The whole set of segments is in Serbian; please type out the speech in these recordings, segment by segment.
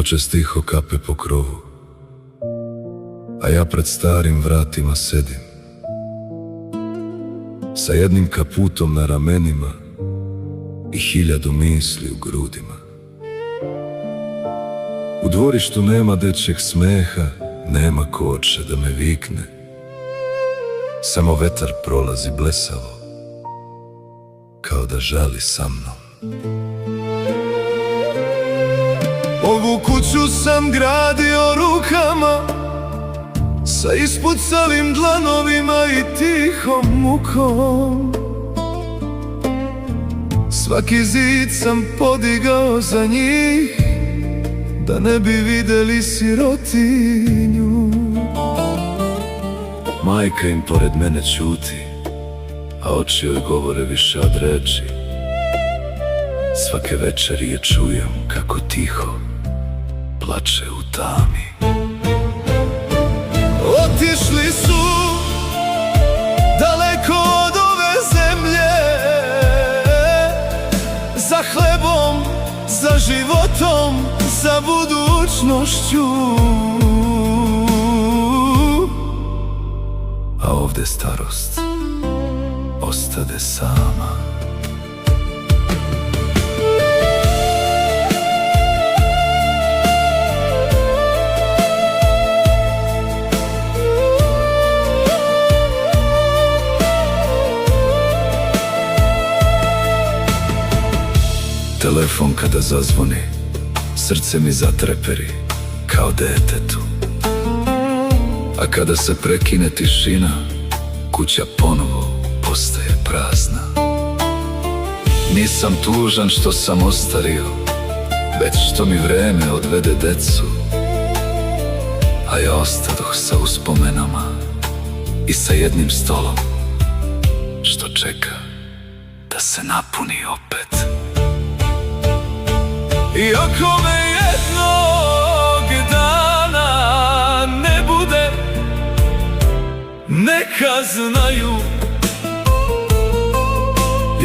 Kiše stiho kape po krovu, a ja pred starim vratima sedim, sa jednim kaputom na ramenima i 1000 misli u grudima. U dvorištu nema dečjeg smeha, nema koče da me vikne, samo vetar prolazi blesavo, kao da žali sa mnom. Ovu kuću sam gradio rukama, sa ispucalim dlanovima i tihom mukom. Svaki zid sam podigao za njih, da ne bi videli sirotinju. Majka im pored mene ćuti, a oči joj govore više od reči. Svake večeri je čujem kako tiho plače u tami. Otišli su daleko od ove zemlje, za hlebom, za životom, za budućnošću. A ovde starost ostade sama. Telefon kada zazvoni, srce mi zatreperi kao detetu. A kada se prekine tišina, kuća ponovo postaje prazna. Nisam tužan što sam ostario, već što mi vreme odvede decu. A ja ostadoh sa uspomenama i sa jednim stolom, što čeka da se napuni opet. I ako me jednog dana ne bude, neka znaju,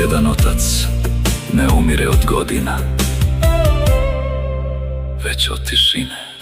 jedan otac ne umire od godina, već od tišine.